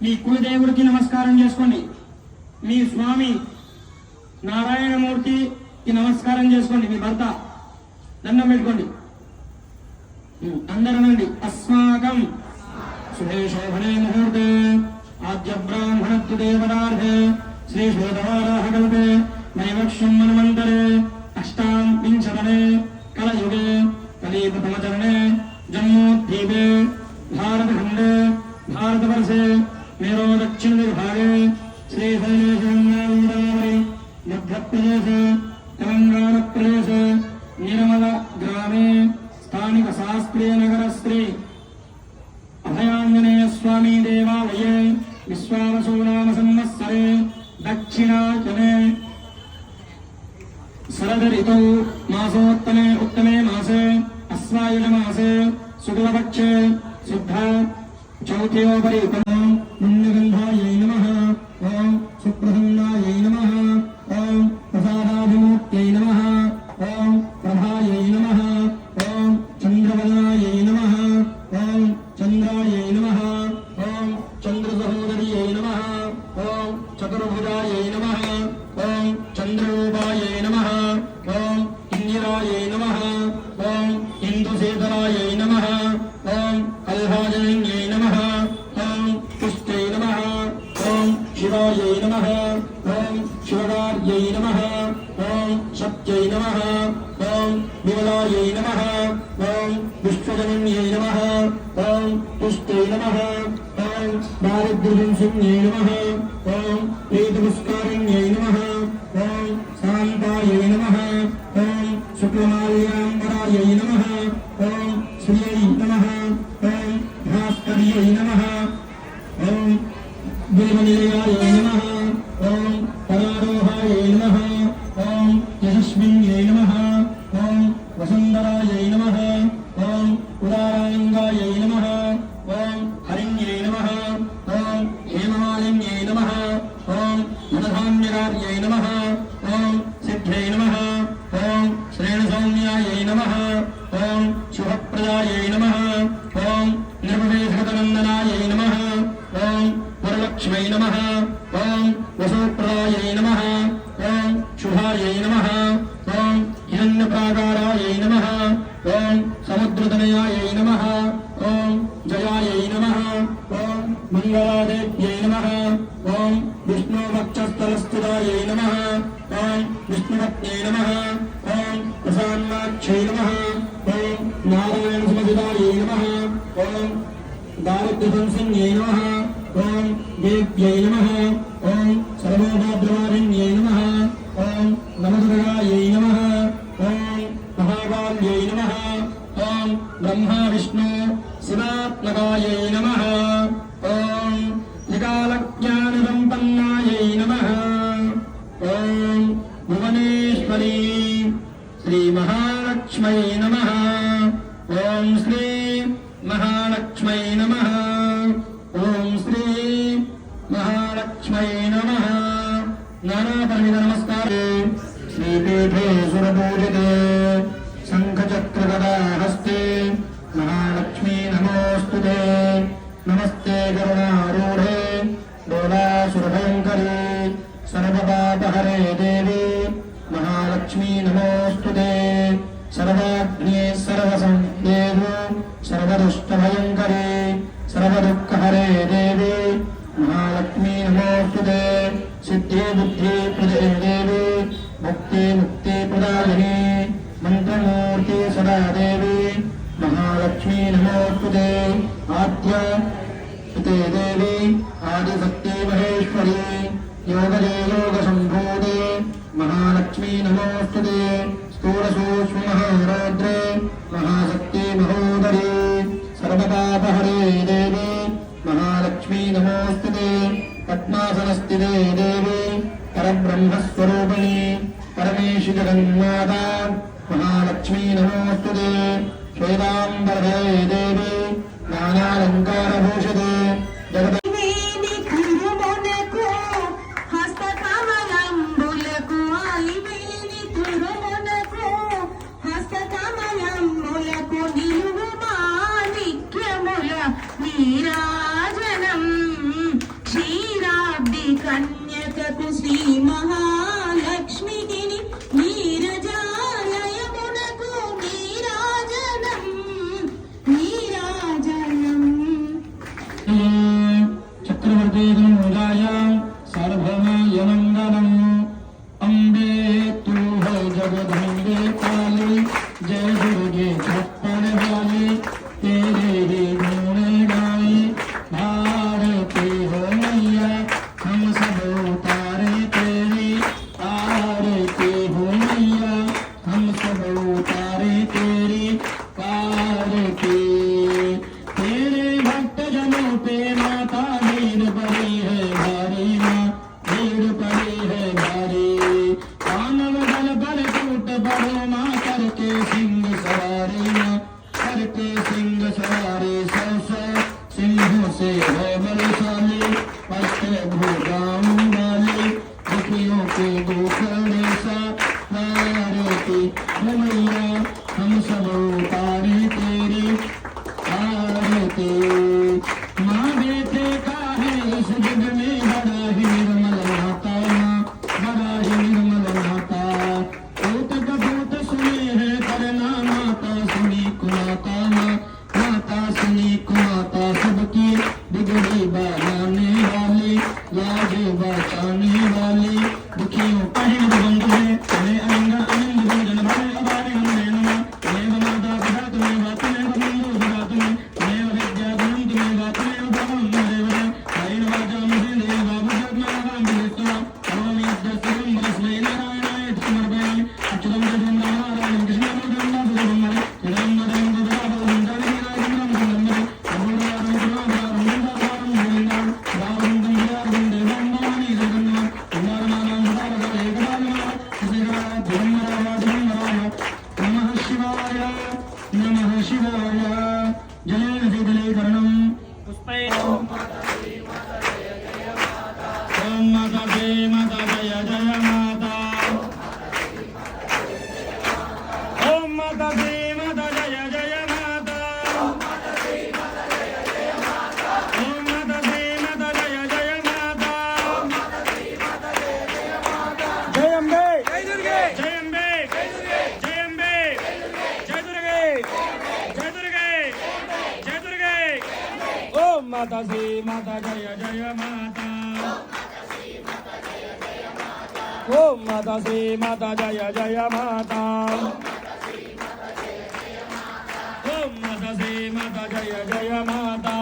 మీ కులదేవుడికి నమస్కారం చేసుకోండి. మీ స్వామి నారాయణమూర్తికి నమస్కారం చేసుకోండి. మీ భర్త దండం పెట్టుకోండి. అందరనండి. అస్మాకం శుభే శోభనే ముహూర్తే ఆద్య బ్రాహ్మణత్వ దేవతార్థే శ్రీ శోధవారాహ కల్పే నైవక్ష్యం మన్వంతరే అష్టావింశతనే కలయుగే కలీపతమచరణే జమ్మోద్వీపే భారతఖండే भारतवर्षे मेरो दक्षिण विभागे श्रीशैलेशगंगावरी मध्यप्रदेशे तेलंगाना प्रदेशे निर्मल ग्रामे स्थानिक शास्त्रीय नगर श्री अभयांजनेय स्वामी देवालये विश्वावसु नाम संवत्सरे दक्षिणायने शरद ऋतौ मासोत्तमे उत्तमे मासे अश्वायुज मासे शुक्लपक्षे शुद्ध चौथ्योपरि पुण्यगंधायै नमः। ओं सुप्रसन्नायै नमः। ओं प्रसादाभिमुख्यै नमः। ओं प्रभायै नमः। ओं चंद्रवदनायै नमः। ओं चंद्रायै नमः। ओं चंद्रसहोदर्यै नमः। ओं चतुर्भुजायै नमः। ओं चंद्ररूपायै नमः। ओं इंदिरायै नमः। ओं इंदुसेतरायै नमः। ओं कल्हाजनन्यै नमः। ओं पुष्टै नमः। ओं शिवायै नमः। ओं शिवकार्यै नमः। ओं सत्यै नमः। ओं विमलायै नमः। ओं विश्वजनन्यै नमः। ओं पुष्टै नमः। ओं दारिद्र्यविंशन्यै नमः। ओं प्रीतिपुष्कारिण्यै नमः। ओं शान्तायै नमः। ओं शुक्लमाल्याम्बरायै नमः। ओं श्रियै नमः। ओं भास्कर्यै नमः। ओं बिल्वनिलयायै नमः। ओं परारोहायै नमः। ओं यशस्विन्यै नमः। ओं वसुन्धरायै नमः। ओं उदाराङ्गायै नमः। ओं हरिण्यै नमः। ओं हेममालिन्यै नमः। ओं धनधान्यकार्यै नमः। ओं सिद्ध्यै नमः। ओं श्रेणसौम्यायै नमः। ओं शुभप्रदायै नमः। ओं निर्विवेशगतनन्दनायै नमः। ओं वरलक्ष्मै नमः। ओं वसुप्रदायै नमः। ओं शुभायै नमः। ओं हिरण्यप्राकारायै नमः। ओं समुद्रतनयायै नमः। ओं जयायै नमः। ओं मङ्गलादेव्यै नमः। ओं विष्णुवक्षस्थलस्थितायै नमः। ओं विष्णुपत्न्यै नमः। ओं प्रसन्नाक्षै नमः। ओं नारायणसमजितायै नमः। ओं दारिद्र्यसंसन्यै नमः। ओं देव्यै नमः। ओं सर्वोपद्रवारिण्यै नमः। ओं नमदुर्गायै नमः। ओं महाकाल्यै नमः। ओं ब्रह्मा विष्णु शिवात्मकायै नमः। ओं त्रिकालज्ञानसम्पन्नायै नमः। ओं भुवनेश्वरी श्रीमहालक्ष्मै नमः। ओं श्री महालक्ष्मै नमः। ओं श्री महालक्ष्मै नमः। नानापरिमित नमस्कारे श्रीपीठे सुरपूजिते शङ्खचक्रगदा हस्ते महालक्ष्मी नमोऽस्तुते। नमस्ते करुणारूढे दोलासुरभयङ्करी सर्वपापहरे देवी महालक्ष्मी नमोऽस्तुते। सर्वाग्ने सर्वसंदेवो सर्वदुष्टभयङ्करी सर्वदुःखहरे देवी महालक्ष्मी नमोऽस्तुते। सिद्धि बुद्धि प्रदे देवी मुक्ति मुक्ति प्रदायिनी मंत्रमूर्ति सदा देवी महालक्ष्मी नमोस्तुते। आद्य देवी आदिशक्ति महेश्वरी योगदे योग संभूते महालक्ष्मी नमोस्तुते। स्थूलसूक्ष्म महारौद्रे महाशक्ति महोदरी सर्वपापहरे देवी महालक्ष्मी नमोस्तुते। पद्मासनस्थिते देवी परब्रह्मस्वरूपिणी परमेशि जगन्माता महालक्ष्मी नमोस्तुते। श्वेताम्बरधरे देवी नानालङ्कारभूषिते जगत నీరాజనం चक्रवर्ती गंगाय सार्वभौमाय मंगलम। अम्बे तू है जगदम्बे काली, जय दुर्गे छप्पन वाली, तेरे ही गुण गाए। भारती हो मैया हम सब उतारे तेरी, आरती हो मैया हम सब उतारे तेरी आरती। तेरे भक्त जनों पे माता भीड़ पड़ी है भारी, माँ भीड़ पड़ी है भारी। मानव दल बल टूट पड़ो माँ, करके सिंह सवारी, माँ करके सिंह सवारी। सौ सौ सिंहों से है बलशाली, अष्ट भुजाओं वाली, दुखियों के दुखड़े सा आरती हो मैया हम सब उतारे तेरी आरती। माँ बेटे का है इस जग में बड़ा ही निर्मल माता, माँ बड़ा ही निर्मल माता। पूत कपूत सुने है करना, माता सुनी कुमाता, माँ माता सुनी कुमाता। सबकी बिगड़ी बनाने वाली, लाज बचाने वाली, दुखियों का ही बंधु है। तुम्हें अनंग आनंद भोजन भरे अबारे हम नैनमा, तुम्हें माता पिता तुम्हें बात में बंधु सदा तुम्हें, तुम्हें विद्या गुण तुम्हें बात में भगवान देवता। आइन वाचा मुझे देव बाबू जगन्नाथ विष्णु सर्वम यज्ञस्वम बलस्मै नारायणाय समर्पयामि। अच्युतं जयं नारायणं कृष्णं गोविन्दं सुब्रह्मण्यं जयं मदं गोविन्दं जयं जयं सुन्दरं अपूर्वारं गुणाधारं वृन्दाधारं गोविन्दं दावन्दं जयावन्दं देवं भवानी जगन्नाथ कुमारमानं सुधारक एकबालमानं श्रीराम धर्मराज नमः शिवाय नमः शिवाय। जलेन शीतलीकरणं पुष्पै ओम माता जय माता जय जय माता। ओम माता जय माता जय जय माता। ओम माता जय माता जय जय माता। ओम माता जय माता जय जय माता। ओम माता जय माता जय जय माता। ओम माता जय माता जय जय माता। जय अम्बे जय दुर्गे जय अम्बे जय दुर्गे जय अम्बे जय दुर्गे जय दुर्गे जय दुर्गे। ओम माता श्री माता जय जय माता। ओम माता श्री माता जय जय माता। ओम माता श्री माता जय जय माता।